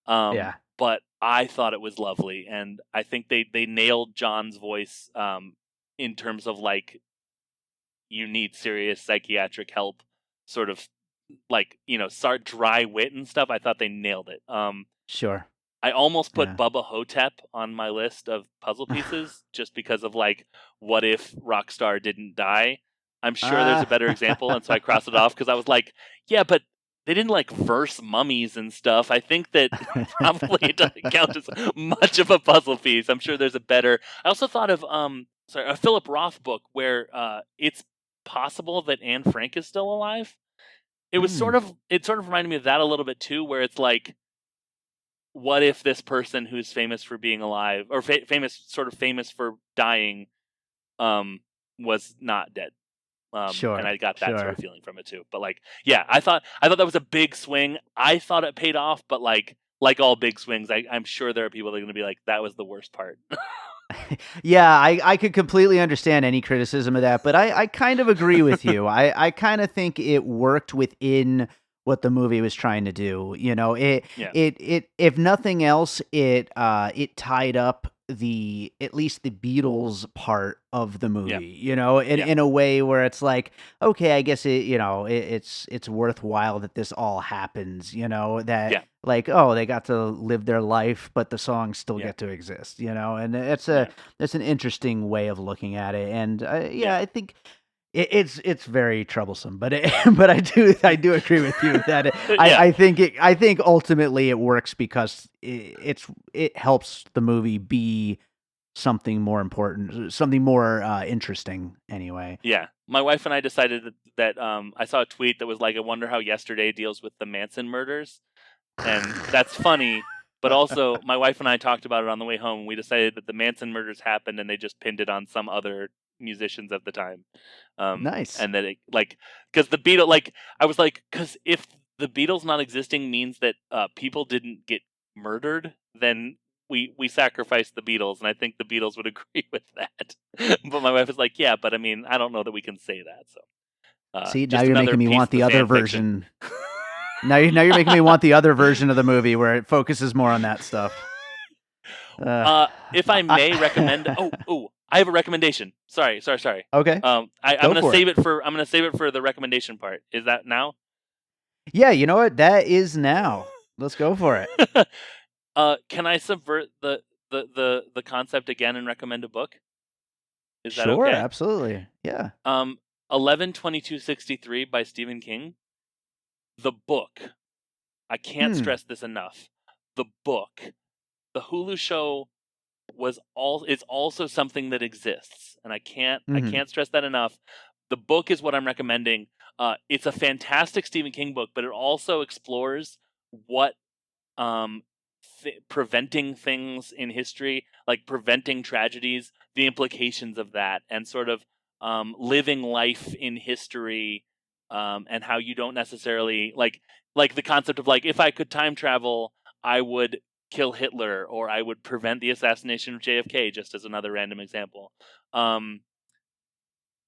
Yeah. But I thought it was lovely, and I think they nailed John's voice in terms of like, you need serious psychiatric help, sort of like, start dry wit and stuff. I thought they nailed it. Sure. I almost put Yeah. Bubba Hotep on my list of puzzle pieces just because of like, what if Rockstar didn't die? I'm sure there's a better example, and so I crossed it off because I was like, yeah, but they didn't like verse mummies and stuff. I think that probably it doesn't count as much of a puzzle piece. I'm sure there's a better. I also thought of a Philip Roth book where it's possible that Anne Frank is still alive. it was sort of reminded me of that a little bit too, where it's like, what if this person who's famous for being alive or famous for dying, was not dead? And I got that sort of feeling from it too. But like, yeah, I thought that was a big swing. I thought it paid off, but like all big swings, I'm sure there are people that are going to be like, that was the worst part. Yeah, I could completely understand any criticism of that, but I kind of agree with you. I kind of think it worked within what the movie was trying to do. You know, it if nothing else, it tied up at least the Beatles part of the movie, you know, in a way where it's like, okay, I guess it's worthwhile that this all happens, you know, that like, oh, they got to live their life, but the songs still get to exist, you know, and it's an interesting way of looking at it. And I think it's very troublesome, but but I do agree with you that I think ultimately it works because it helps the movie be something more important, something more interesting anyway. Yeah. My wife and I decided that I saw a tweet that was like, I wonder how yesterday deals with the Manson murders. And that's funny, but also my wife and I talked about it on the way home. We decided that the Manson murders happened and they just pinned it on some other musicians of the time. Nice. And that it, like, because the Beatles, like, I was like, because if the Beatles not existing means that people didn't get murdered, then we sacrificed the Beatles, and I think the Beatles would agree with that. But my wife is like, yeah, but I mean, I don't know that we can say that. So see, now you're making me want the other version. Now you're making me want the other version of the movie where it focuses more on that stuff. If I may recommend, I have a recommendation. Sorry. Okay. I'm gonna save it for the recommendation part. Is that now? Yeah, you know what? That is now. Let's go for it. Can I subvert the concept again and recommend a book? Is that sure? Okay? Absolutely. Yeah. 11/22/63 by Stephen King. The book. I can't stress this enough. The book. The Hulu show it's also something that exists, and I can't stress that enough. The book is what I'm recommending. It's a fantastic Stephen King book, but it also explores what preventing things in history, like preventing tragedies, the implications of that, and sort of living life in history, and how you don't necessarily like the concept of like, if I could time travel, I would kill Hitler, or I would prevent the assassination of JFK, just as another random example.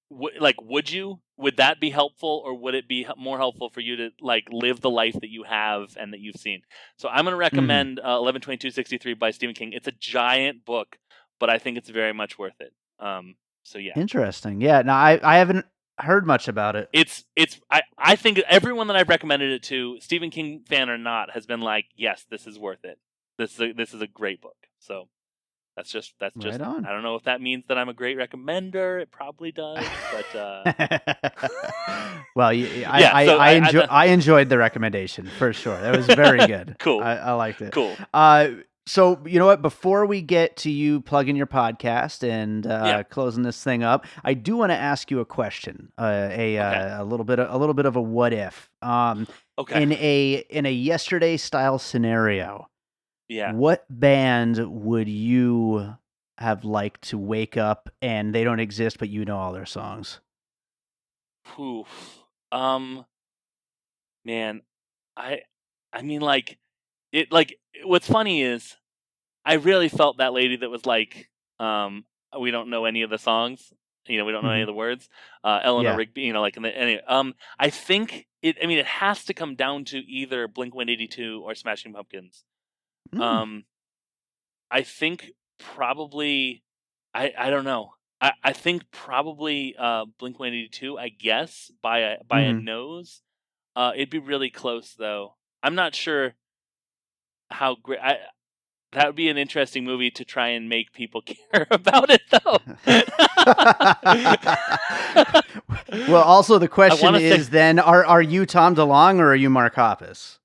Would that be helpful, or would it be more helpful for you to like live the life that you have and that you've seen? So I'm going to recommend 11/22/63 by Stephen King. It's a giant book, but I think it's very much worth it. So yeah. Interesting. Yeah. No, I haven't heard much about it. I think everyone that I've recommended it to, Stephen King fan or not, has been like, yes, this is worth it. This is a great book. So that's just right on. I don't know if that means that I'm a great recommender. It probably does, but well, I enjoyed the recommendation for sure. That was very good. Cool. I liked it. Cool. So you know what? Before we get to you plugging your podcast and closing this thing up, I do want to ask you a question. A little bit of a what if. Okay. In a yesterday style scenario. Yeah. What band would you have liked to wake up and they don't exist, but you know all their songs? Oof. Man, I mean, like, it, like, what's funny is I really felt that lady that was like, we don't know any of the songs, we don't know any of the words. Eleanor Rigby, like, anyway, I think it has to come down to either Blink-182 or Smashing Pumpkins. I think probably, I don't know. I think probably Blink-182, I guess, by a nose. It'd be really close though. I'm not sure how great. That would be an interesting movie to try and make people care about it though. Well, also the question is then, are you Tom DeLonge or are you Mark Hoppus?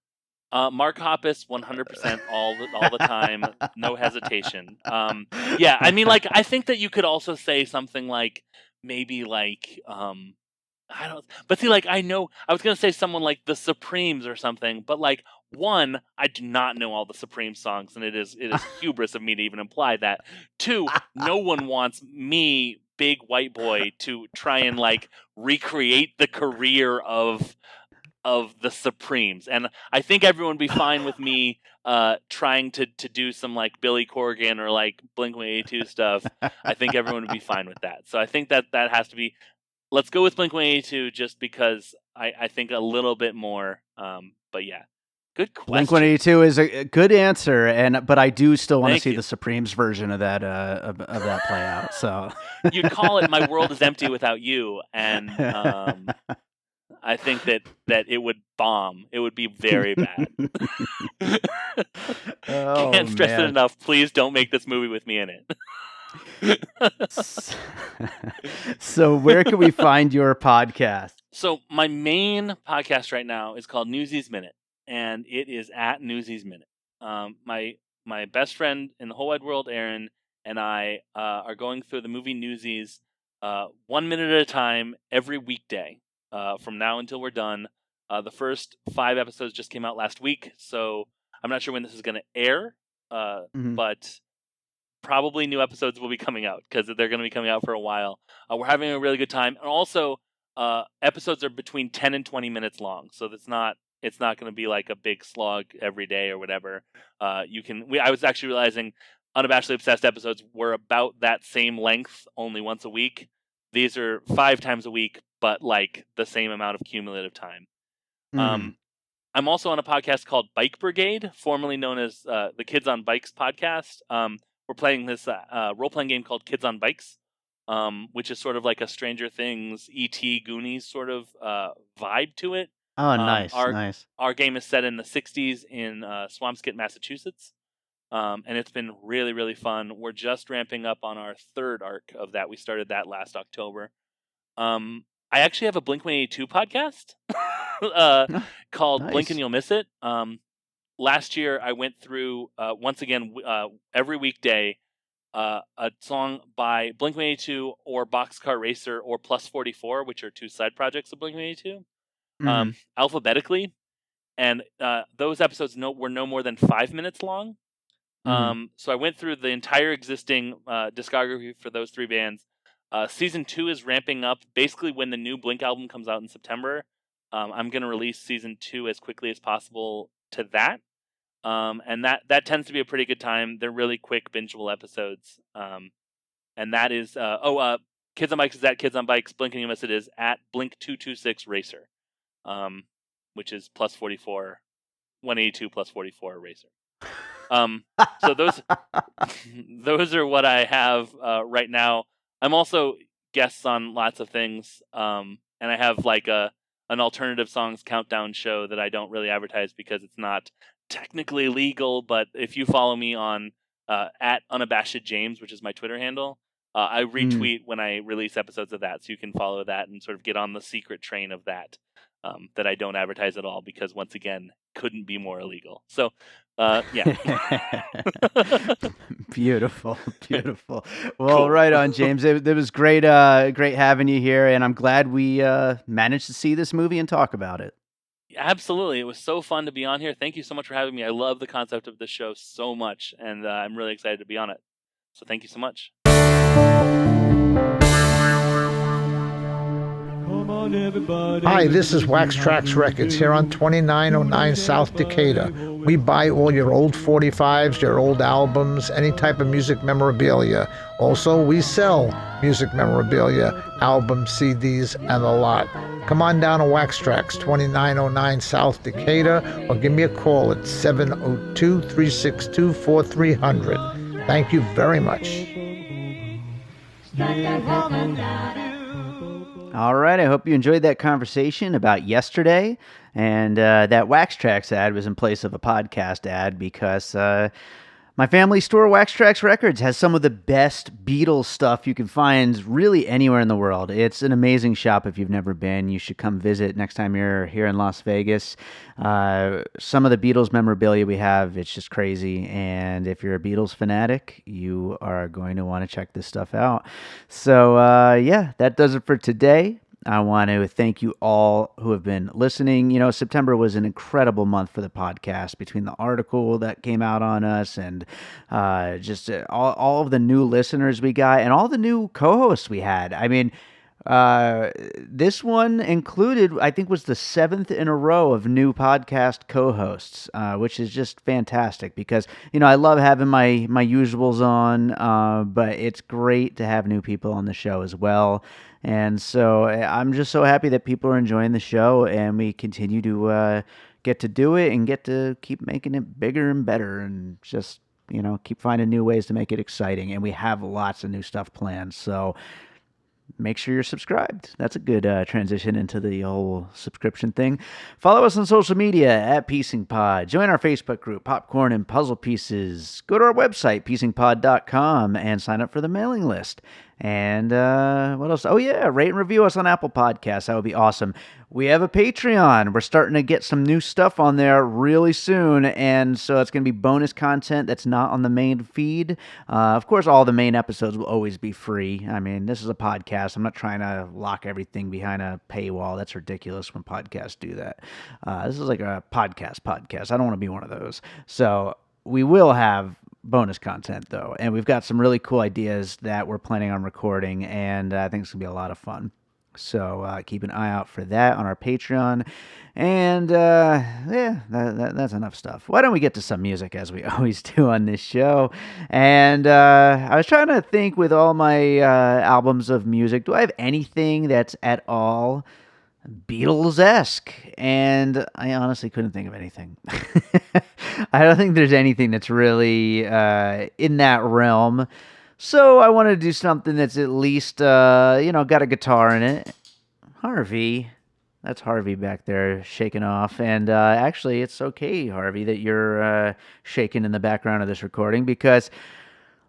Mark Hoppus, 100% all the time, no hesitation. Yeah, I mean, like, I think that you could also say something like, maybe like, I don't. But see, like I know, I was gonna say someone like the Supremes or something, but like one, I do not know all the Supreme songs, and it is hubris of me to even imply that. Two, no one wants me, big white boy, to try and like recreate the career of the Supremes, and I think everyone would be fine with me trying to do some like Billy Corgan or like Blink-182 stuff. I think everyone would be fine with that. So I think that has to be. Let's go with Blink-182 just because I think a little bit more. But yeah, good question. Blink-182 is a good answer, but I do still want to see the Supremes version of that play out. So you call it "My World Is Empty Without You," and I think that it would bomb. It would be very bad. Can't stress it enough. Please don't make this movie with me in it. So where can we find your podcast? So my main podcast right now is called Newsies Minute, and it is at Newsies Minute. My best friend in the whole wide world, Aaron, and I are going through the movie Newsies 1 minute at a time every weekday from now until we're done. The first 5 episodes just came out last week, so I'm not sure when this is going to air, but probably new episodes will be coming out because they're going to be coming out for a while. We're having a really good time, and also episodes are between 10 and 20 minutes long, so it's not going to be like a big slog every day or whatever. I was actually realizing Unabashedly Obsessed episodes were about that same length, only once a week. These are 5 times a week, but like the same amount of cumulative time. I'm also on a podcast called Bike Brigade, formerly known as the Kids on Bikes podcast. We're playing this role-playing game called Kids on Bikes, which is sort of like a Stranger Things, E.T., Goonies sort of vibe to it. Oh, nice. Our game is set in the 60s in Swampscott, Massachusetts, and it's been really, really fun. We're just ramping up on our 3rd arc of that. We started that last October. I actually have a Blink-182 podcast called Nice. Blink and You'll Miss It. Last year, I went through, once again, every weekday, a song by Blink-182 or Boxcar Racer or Plus 44, which are 2 side projects of Blink-182, alphabetically. And those episodes were no more than 5 minutes long. So I went through the entire existing discography for those 3 bands. Season 2 is ramping up basically when the new Blink album comes out in September. I'm going to release Season 2 as quickly as possible to that. And that tends to be a pretty good time. They're really quick, bingeable episodes. And that is, Kids on Bikes is at Kids on Bikes. Blink and You Miss It is at Blink226 Racer, which is plus 44, 182 plus 44 Racer. So those are what I have right now. I'm also guests on lots of things, and I have like an alternative songs countdown show that I don't really advertise because it's not technically legal. But if you follow me on at Unabashed James, which is my Twitter handle, I retweet when I release episodes of that, so you can follow that and sort of get on the secret train of that I don't advertise at all because once again couldn't be more illegal. So yeah. Beautiful. Well, cool. Right on, James. It was great having you here, and I'm glad we managed to see this movie and talk about it. Absolutely. It was so fun to be on here. Thank you so much for having me. I love the concept of this show so much, and I'm really excited to be on it. So thank you so much. Hi, this is Wax Trax Records here on 2909 South Decatur. We buy all your old 45s, your old albums, any type of music memorabilia. Also, we sell music memorabilia, albums, CDs, and a lot. Come on down to Wax Trax, 2909 South Decatur, or give me a call at 702-362-4300. Thank you very much. All right, I hope you enjoyed that conversation about yesterday, and that Wax Trax ad was in place of a podcast ad because my family store, Wax Trax Records, has some of the best Beatles stuff you can find really anywhere in the world. It's an amazing shop. If you've never been, you should come visit next time you're here in Las Vegas. Some of the Beatles memorabilia we have, it's just crazy. And if you're a Beatles fanatic, you are going to want to check this stuff out. So, yeah, that does it for today. I want to thank you all who have been listening. September was an incredible month for the podcast between the article that came out on us and just all of the new listeners we got and all the new co-hosts we had. I mean, this one included, I think, was the 7th in a row of new podcast co-hosts, which is just fantastic because, I love having my usuals on, but it's great to have new people on the show as well. And so I'm just so happy that people are enjoying the show and we continue to get to do it and get to keep making it bigger and better and just, keep finding new ways to make it exciting. And we have lots of new stuff planned. So make sure you're subscribed. That's a good transition into the whole subscription thing. Follow us on social media at Piecing Pod. Join our Facebook group, Popcorn and Puzzle Pieces. Go to our website, piecingpod.com, and sign up for the mailing list. And what else? Oh, yeah, rate and review us on Apple Podcasts. That would be awesome. We have a Patreon. We're starting to get some new stuff on there really soon, and so it's going to be bonus content that's not on the main feed. Of course, all the main episodes will always be free. I mean, this is a podcast. I'm not trying to lock everything behind a paywall. That's ridiculous when podcasts do that. This is like a podcast. I don't want to be one of those. So we will have bonus content, though, and we've got some really cool ideas that we're planning on recording, and I think it's going to be a lot of fun. So keep an eye out for that on our Patreon. And that's enough stuff. Why don't we get to some music as we always do on this show? And I was trying to think with all my albums of music, do I have anything that's at all Beatles-esque? And I honestly couldn't think of anything. I don't think there's anything that's really in that realm. So I wanted to do something that's at least, got a guitar in it. Harvey. That's Harvey back there shaking off. And actually, it's okay, Harvey, that you're shaking in the background of this recording, because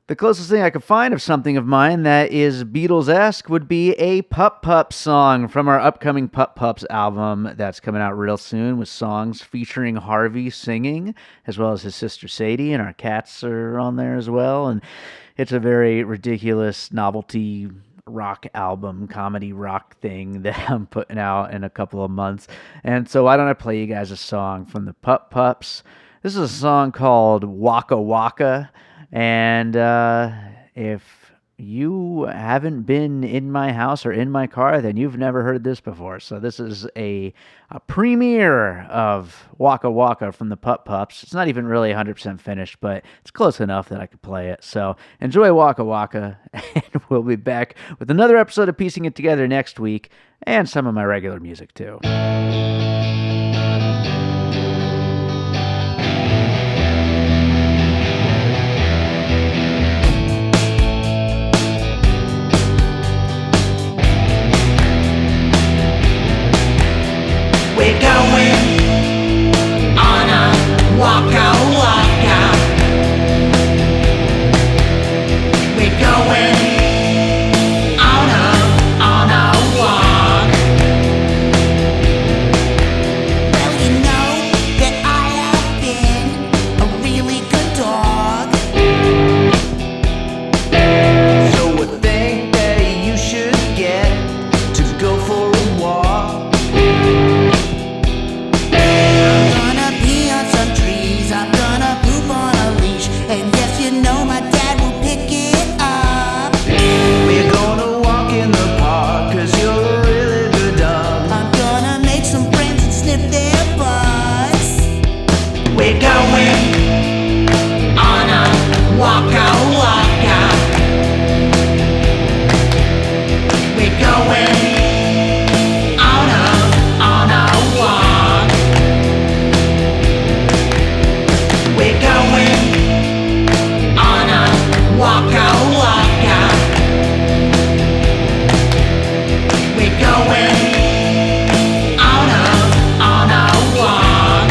the closest thing I could find of something of mine that is Beatles-esque would be a Pup Pups song from our upcoming Pup Pups album that's coming out real soon, with songs featuring Harvey singing, as well as his sister Sadie, and our cats are on there as well. And it's a very ridiculous novelty rock album, comedy rock thing that I'm putting out in a couple of months. And so why don't I play you guys a song from the Pup Pups? This is a song called Walka Walka. And if you haven't been in my house or in my car, then you've never heard this before. So this is a premiere of Walka Walka from the Pup Pups. It's not even really 100% finished, but it's close enough that I could play it. So enjoy Walka Walka, and we'll be back with another episode of Piecing It Together next week, and some of my regular music too. We're going on a Walka Walka. We're going on a walk. Well, you know that I have been a really good dog. So I think that you should get to go for a walk. I'm gonna poop on a leash, and yes, you know my dad will pick it up. We're gonna walk in the park, 'cause you're a really good dog. I'm gonna make some friends and sniff their butts. We're going on a Walka Walka. We're going on a walk. We're going on a Walka Walka. We're going on a walk.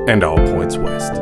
and all points west.